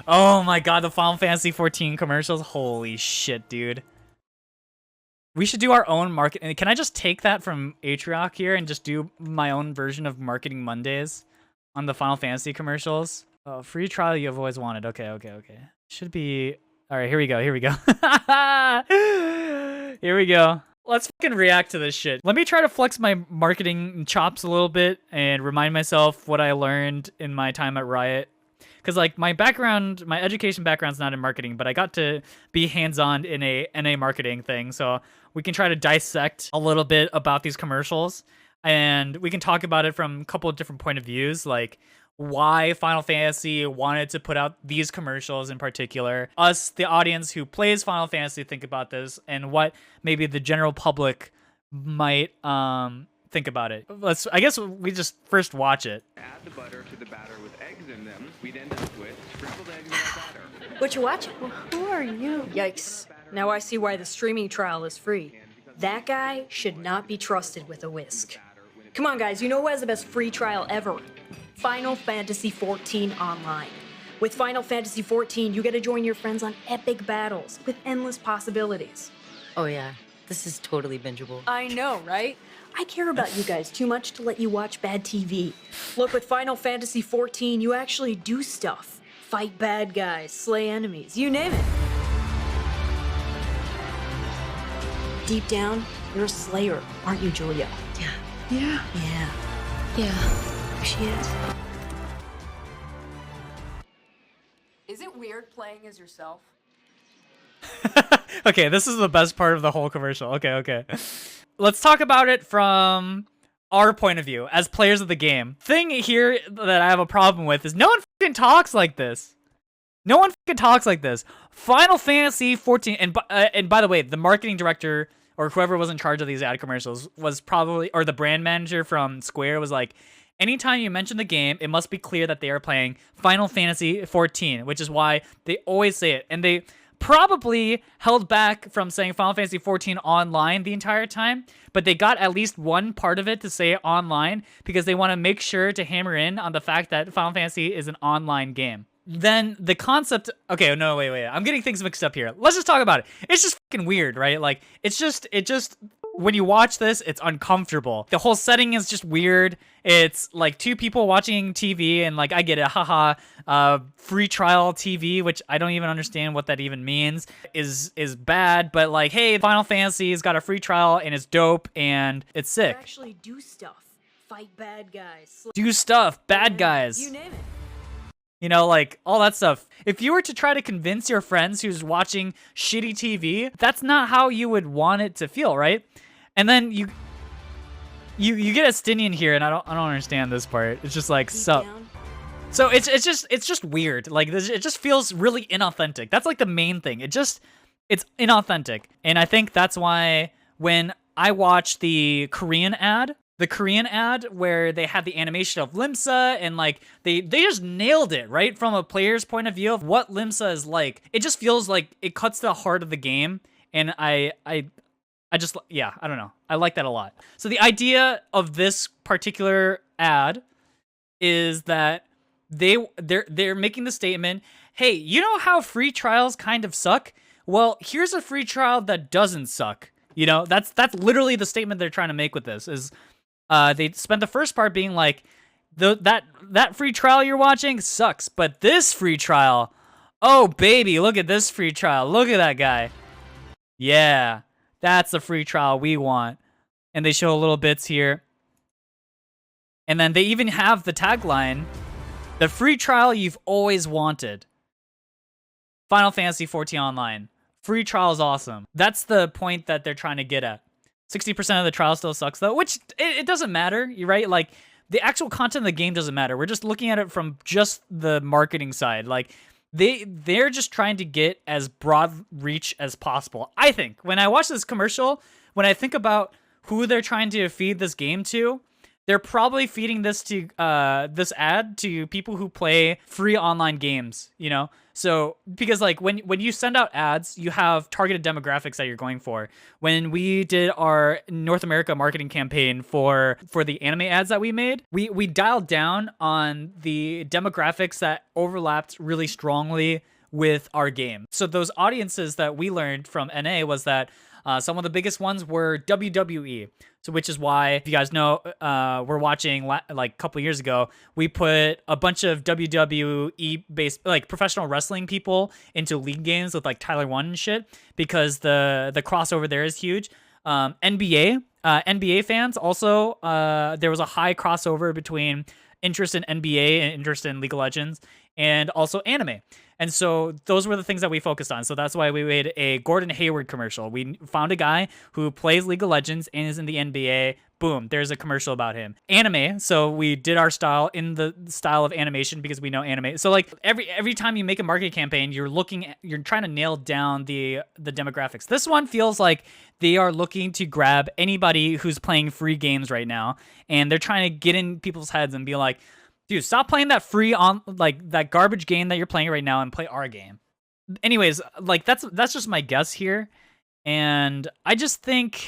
Oh my god, the Final Fantasy 14 commercials. Holy shit, dude. We should do our own market. Can I just take that from Atrioc here and just do my own version of Marketing Mondays on the Final Fantasy commercials? Oh, free trial you've always wanted. Okay. Should be... All right, here we go. Here we go. Let's fucking react to this shit. Let me try to flex my marketing chops a little bit and remind myself what I learned in my time at Riot. Because, like, my education background's not in marketing, but I got to be hands-on in a NA marketing thing. So we can try to dissect a little bit about these commercials. And we can talk about it from a couple of different point of views, like why Final Fantasy wanted to put out these commercials in particular. Us, the audience who plays Final Fantasy, think about this, and what maybe the general public might think about it. I guess we just first watch it. Add the butter to the batter with eggs in them. We'd end up with scrambled eggs in our batter. What you watching? Well, who are you? Yikes. Now I see why the streaming trial is free. That guy should not be trusted with a whisk. Come on, guys, you know who has the best free trial ever? Final Fantasy XIV Online. With Final Fantasy XIV, you get to join your friends on epic battles with endless possibilities. Oh yeah, this is totally bingeable. I know, right? I care about you guys too much to let you watch bad TV. Look, with Final Fantasy XIV, you actually do stuff. Fight bad guys, slay enemies, you name it. Deep down, you're a slayer, aren't you, Julia? Yeah. There she is. Is it weird playing as yourself? Okay, this is the best part of the whole commercial. Okay. Let's talk about it from our point of view as players of the game. Thing here that I have a problem with is no one fucking talks like this. No one fucking talks like this. Final Fantasy 14, and by the way, the marketing director or whoever was in charge of these ad commercials was probably, or the brand manager from Square was like, anytime you mention the game, it must be clear that they are playing Final Fantasy 14, which is why they always say it. And they probably held back from saying Final Fantasy 14 online the entire time, but they got at least one part of it to say online because they want to make sure to hammer in on the fact that Final Fantasy is an online game. Then the concept, okay, no, wait, I'm getting things mixed up here. Let's just talk about it. It's just fucking weird, right? Like, it just, when you watch this, it's uncomfortable. The whole setting is just weird. It's like two people watching TV, and like, I get it, haha, free trial TV, which I don't even understand what that even means, is bad, but like, hey, Final Fantasy's got a free trial, and it's dope, and it's sick. You actually do stuff. Fight bad guys. Do stuff, bad guys. You name it. You know, like, all that stuff. If you were to try to convince your friends who's watching shitty TV, that's not how you would want it to feel, right? And then you get Estinian here, and I don't understand this part. It's just like, so it's just weird. Like, it just feels really inauthentic. That's like the main thing. It's inauthentic. And I think that's why when I watch the Korean ad where they had the animation of Limsa, and like they just nailed it, right? From a player's point of view of what Limsa is like. It just feels like it cuts to the heart of the game, and I just, yeah, I don't know. I like that a lot. So the idea of this particular ad is that they're making the statement, hey, you know how free trials kind of suck? Well, here's a free trial that doesn't suck. You know, that's literally the statement they're trying to make with this is they spent the first part being like, that free trial you're watching sucks, but this free trial, oh baby, look at this free trial. Look at that guy. Yeah, that's the free trial we want. And they show little bits here. And then they even have the tagline, the free trial you've always wanted. Final Fantasy 14 Online. Free trial is awesome. That's the point that they're trying to get at. 60% of the trial still sucks though, which it doesn't matter, you're right? Like, the actual content of the game doesn't matter. We're just looking at it from just the marketing side. Like, they're just trying to get as broad reach as possible. I think when I watch this commercial, when I think about who they're trying to feed this game to, they're probably feeding this to this ad to people who play free online games, you know? So because like when you send out ads, you have targeted demographics that you're going for. When we did our North America marketing campaign for the anime ads that we made, we dialed down on the demographics that overlapped really strongly with our game. So those audiences that we learned from NA was that some of the biggest ones were WWE. So which is why, if you guys know, we're watching like a couple years ago, we put a bunch of WWE based like professional wrestling people into league games with like Tyler One and shit, because the crossover there is huge. NBA fans also, there was a high crossover between interest in NBA and interest in League of Legends, and also anime. And so those were the things that we focused on. So that's why we made a Gordon Hayward commercial. We found a guy who plays League of Legends and is in the NBA. Boom, there's a commercial about him. Anime, so we did our style in the style of animation because we know anime. So like every time you make a marketing campaign, you're trying to nail down the demographics. This one feels like they are looking to grab anybody who's playing free games right now, and they're trying to get in people's heads and be like, dude, stop playing that free on like that garbage game that you're playing right now and play our game. Anyways, like that's just my guess here. And I just think,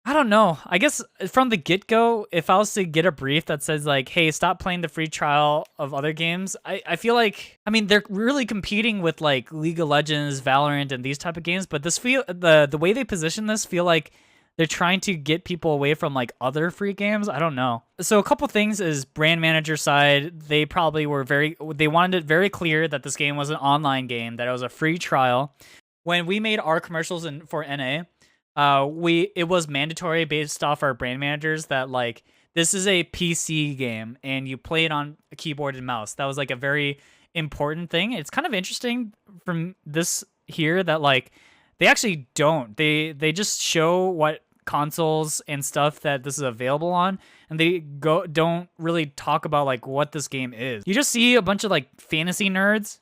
I don't know. I guess from the get-go, if I was to get a brief that says like, hey, stop playing the free trial of other games, I feel like, I mean, they're really competing with like League of Legends, Valorant, and these type of games, but the way they position this feel like they're trying to get people away from like other free games. I don't know. So a couple things is brand manager side. They probably they wanted it very clear that this game was an online game, that it was a free trial. When we made our commercials for NA, it was mandatory based off our brand managers that like, this is a PC game and you play it on a keyboard and mouse. That was like a very important thing. It's kind of interesting from this here that like, they actually don't. They just show what consoles and stuff that this is available on, and they don't really talk about like what this game is. You just see a bunch of like fantasy nerds,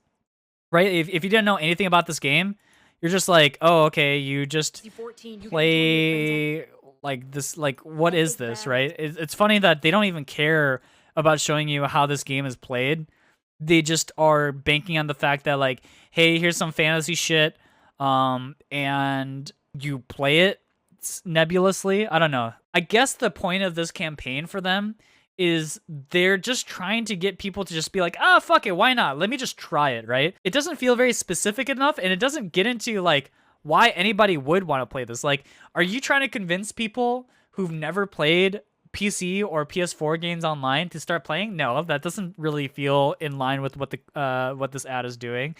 right? If you didn't know anything about this game, you're just like, oh, okay, you just play like this, like what is this, right? It's funny that they don't even care about showing you how this game is played. They just are banking on the fact that like, hey, here's some fantasy shit, and you play it nebulously. I don't know. I guess the point of this campaign for them is they're just trying to get people to just be like, ah, fuck it, why not? Let me just try it, right? It doesn't feel very specific enough, and it doesn't get into like why anybody would want to play this. Like, are you trying to convince people who've never played PC or PS4 games online to start playing? No, that doesn't really feel in line with what this ad is doing.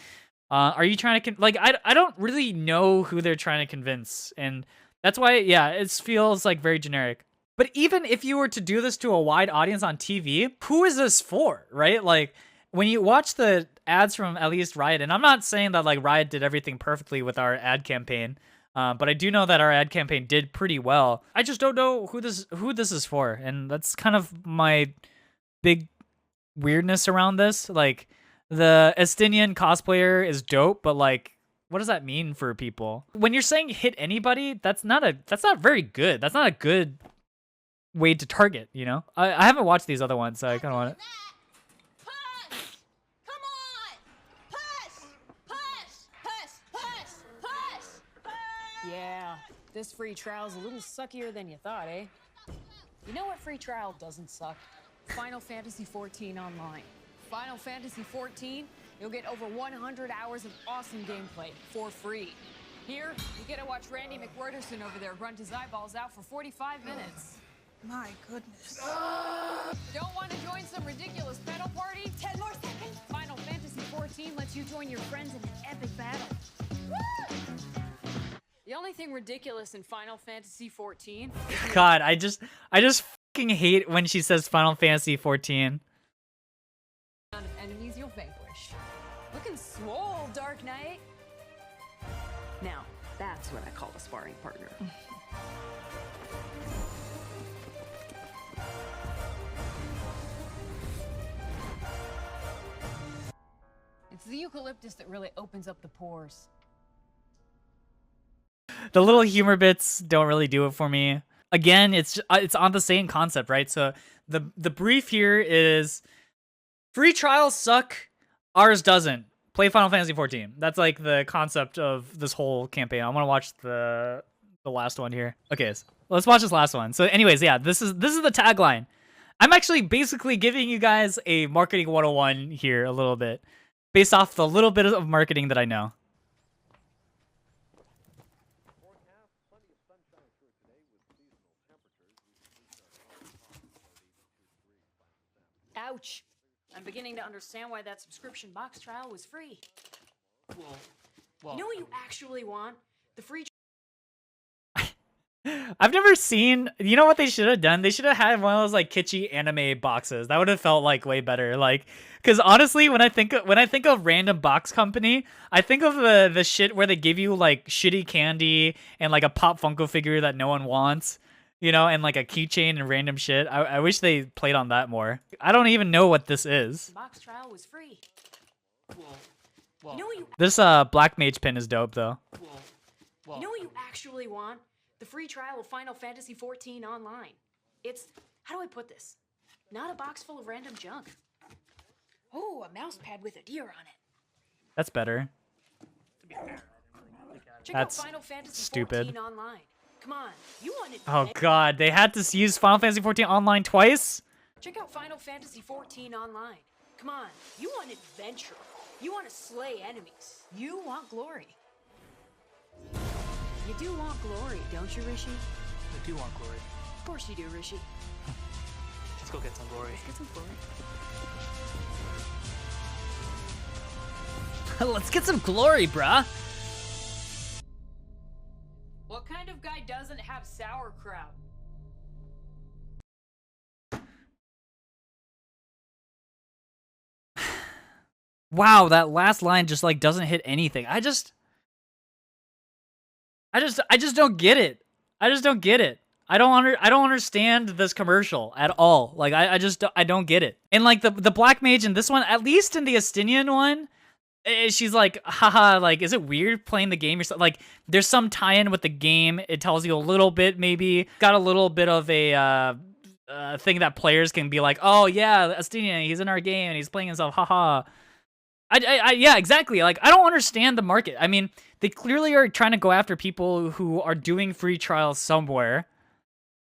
Are you trying to like? I don't really know who they're trying to convince, and that's why, yeah, it feels like very generic. But even if you were to do this to a wide audience on TV, who is this for, right? Like, when you watch the ads from at least Riot, and I'm not saying that like Riot did everything perfectly with our ad campaign, but I do know that our ad campaign did pretty well. I just don't know who this is for, and that's kind of my big weirdness around this. Like, the Estinian cosplayer is dope, but like, what does that mean for people? When you're saying hit anybody, that's not very good. That's not a good way to target, you know? I haven't watched these other ones, so I kind of want it. Push! Come on! Push! Yeah, this free trial's a little suckier than you thought, eh? You know what free trial doesn't suck? Final Fantasy XIV Online. Final Fantasy XIV, you'll get over 100 hours of awesome gameplay for free. Here, you get to watch Randy McWhirterson over there grunt his eyeballs out for 45 minutes. My goodness. Don't want to join some ridiculous pedal party? 10 more seconds. Final Fantasy XIV lets you join your friends in an epic battle. Woo! The only thing ridiculous in Final Fantasy XIV God, I just fucking hate when she says Final Fantasy 14. of enemies you'll vanquish. Looking swole, Dark Knight. Now, that's what I call a sparring partner. It's the eucalyptus that really opens up the pores. The little humor bits don't really do it for me. again, it's on the same concept, right? So the brief here is free trials suck, ours doesn't. Play Final Fantasy 14. That's like the concept of this whole campaign. I want to watch the last one here. Okay, so let's watch this last one. So anyways, yeah, this is the tagline. I'm actually basically giving you guys a marketing 101 here a little bit, based off the little bit of marketing that I know. Ouch. I'm beginning to understand why that subscription box trial was free. Well, You know what you actually want? The free I've never seen. You know what they should have done? They should have had one of those like kitschy anime boxes. That would have felt like way better. Like, because honestly, when I think of random box company, I think of the shit where they give you like shitty candy and like a Pop Funko figure that no one wants, you know, and like a keychain and random shit. I wish they played on that more. I don't even know what this is. box trial was free. well, You know what you This Black Mage pin is dope though. You know what you actually want? The free trial of Final Fantasy XIV Online. It's, how do I put this? Not a box full of random junk. Oh, a mouse pad with a deer on it. That's better. Check That's out Final Fantasy stupid. XIV Online. Come on, you want it. Oh god, they had to use Final Fantasy 14 online twice? Check out Final Fantasy XIV Online. Come on, you want adventure. You want to slay enemies. You want glory. You do want glory, don't you, Rishi? I do want glory. Of course you do, Rishi. Let's go get some glory. Get some glory. Let's get some glory, bruh. What kind of guy doesn't have sauerkraut? Wow, that last line just like doesn't hit anything. I just don't get it. I just don't get it. I don't understand this commercial at all. Like I don't get it. And like the Black Mage in this one, at least in the Estinian one, she's like, haha, like, is it weird playing the game? Or something? Like, there's some tie-in with the game. It tells you a little bit, maybe. Got a little bit of a thing that players can be like, oh yeah, Estinian, he's in our game and he's playing himself, haha. Yeah, exactly. Like, I don't understand the market. I mean, they clearly are trying to go after people who are doing free trials somewhere.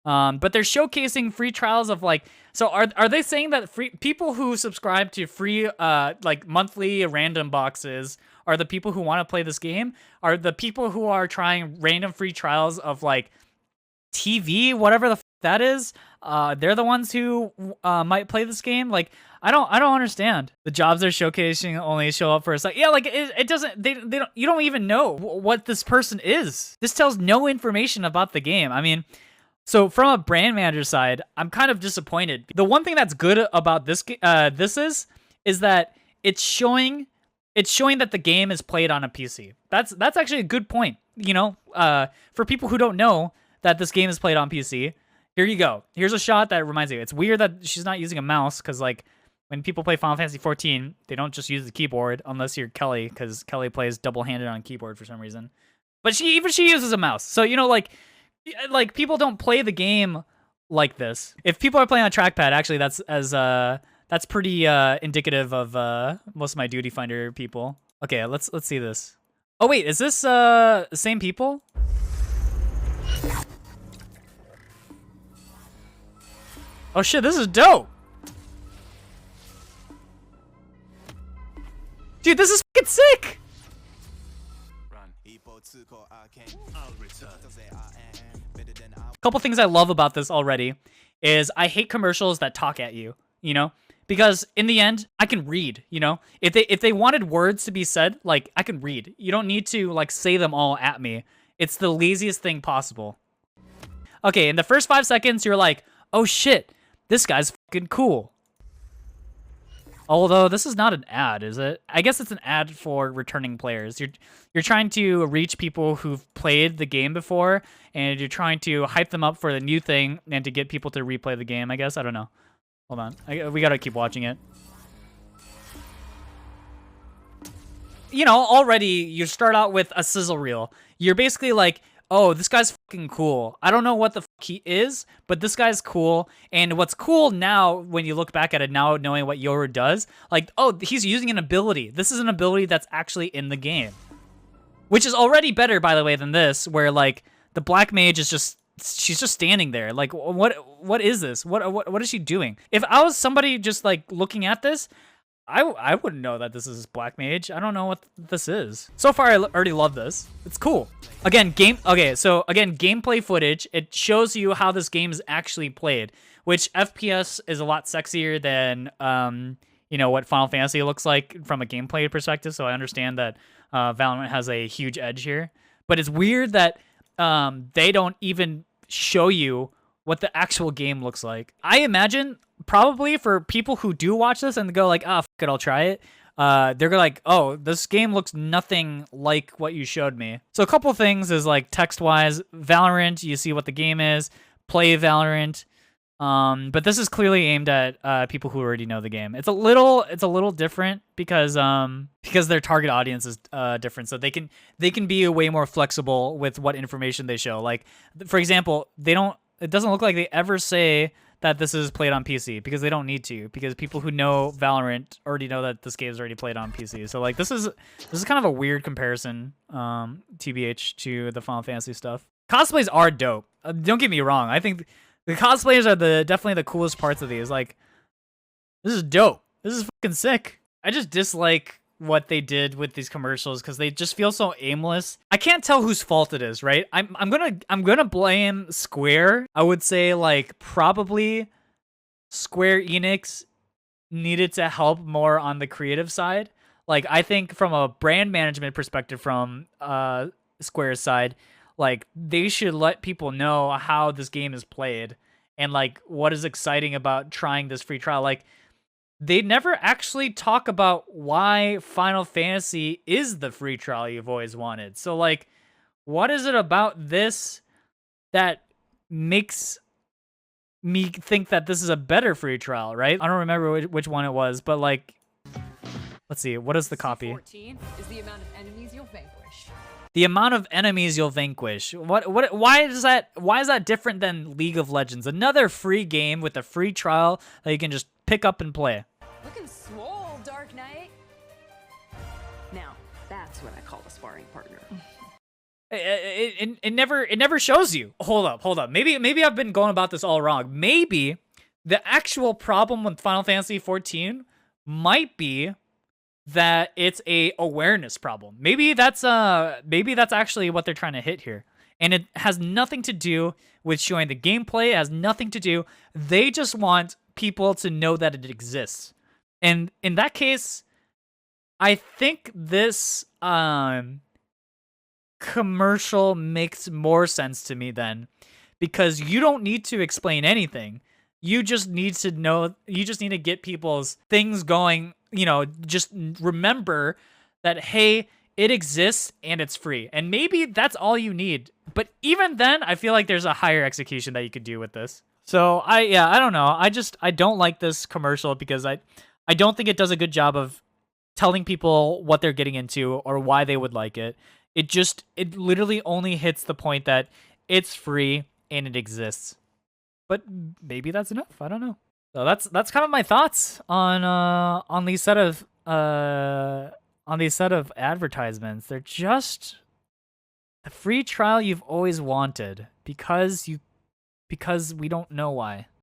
But they're showcasing free trials of like, so are they saying that free people who subscribe to free like monthly random boxes are the people who want to play this game? Are the people who are trying random free trials of like TV, whatever the that is, they're the ones who might play this game? Like, I don't understand. The jobs they're showcasing only show up for a second. Yeah, like it doesn't. They don't. You don't even know what this person is. This tells no information about the game. I mean. So from a brand manager side, I'm kind of disappointed. The one thing that's good about this is that it's showing that the game is played on a PC. That's actually a good point. You know, for people who don't know that this game is played on PC, here you go. Here's a shot that reminds you. It's weird that she's not using a mouse because like when people play Final Fantasy 14, they don't just use the keyboard unless you're Kelly, because Kelly plays double-handed on keyboard for some reason. But she uses a mouse. So you know, like people don't play the game like this. If people are playing on trackpad, actually that's pretty indicative of most of my Duty Finder people. Okay, let's see this. Oh wait, is this the same people? Oh shit, this is dope. Dude, this is fucking sick. Couple things I love about this already is I hate commercials that talk at you, you know? Because in the end, I can read, you know? If they wanted words to be said, like, I can read. You don't need to, like, say them all at me. It's the laziest thing possible. Okay, in the first 5 seconds, you're like, oh shit, this guy's fucking cool. Although this is not an ad, is it? I guess it's an ad for returning players. You're trying to reach people who've played the game before, and you're trying to hype them up for the new thing and to get people to replay the game, I guess. I don't know. Hold on. We gotta keep watching it. You know, already you start out with a sizzle reel. You're basically like, oh, this guy's fucking cool. I don't know what the fuck he is, but this guy's cool. And what's cool now, when you look back at it now, knowing what Yoru does, like, oh, he's using an ability. This is an ability that's actually in the game, which is already better, by the way, than this, where like the black mage is just, she's just standing there. Like, what is this? What is she doing? If I was somebody just like looking at this, I wouldn't know that this is black mage. I don't know what this is. So far, I already love this. It's cool. Again, gameplay footage. It shows you how this game is actually played, which FPS is a lot sexier than you know, what Final Fantasy looks like from a gameplay perspective. So I understand that Valorant has a huge edge here, but it's weird that they don't even show you what the actual game looks like. I imagine probably for people who do watch this and go like, ah, fuck it, I'll try it. They're like, oh, this game looks nothing like what you showed me. So a couple things is like text-wise, Valorant, you see what the game is, play Valorant. But this is clearly aimed at people who already know the game. It's a little different because their target audience is different, so they can be way more flexible with what information they show. Like, for example, it doesn't look like they ever say that this is played on PC, because they don't need to, because people who know Valorant already know that this game is already played on PC. So like this is kind of a weird comparison, TBH, to the Final Fantasy stuff. Cosplays are dope. Don't get me wrong. I think the cosplayers are definitely the coolest parts of these. Like, this is dope. This is fucking sick. I just dislike what they did with these commercials because they just feel so aimless. I can't tell whose fault it is, right? I'm gonna blame Square. I would say like probably Square Enix needed to help more on the creative side. Like, I think from a brand management perspective from Square's side, like, they should let people know how this game is played and like what is exciting about trying this free trial. Like, they never actually talk about why Final Fantasy is the free trial you've always wanted. So like, what is it about this that makes me think that this is a better free trial, right? I don't remember which one it was, but like, let's see, what is the copy? 14 is the amount of enemies you'll vanquish. The amount of enemies you'll vanquish. Why is that different than League of Legends? Another free game with a free trial that you can just pick up and play. Looking swole, Dark Knight. Now, that's what I call a sparring partner. It never shows you. Hold up. Maybe I've been going about this all wrong. Maybe the actual problem with Final Fantasy 14 might be that it's a awareness problem. Maybe that's actually what they're trying to hit here. And it has nothing to do with showing the gameplay. It has nothing to do. They just want people to know that it exists. And in that case, I think this commercial makes more sense to me then, because you don't need to explain anything. You just need to know, you just need to get people's things going, you know, just remember that, hey, it exists and it's free. And maybe that's all you need. But even then, I feel like there's a higher execution that you could do with this. So I don't know. I don't like this commercial because I don't think it does a good job of telling people what they're getting into or why they would like it. It literally only hits the point that it's free and it exists. But maybe that's enough. I don't know. So that's kind of my thoughts on these set of advertisements. They're just the free trial you've always wanted because we don't know why.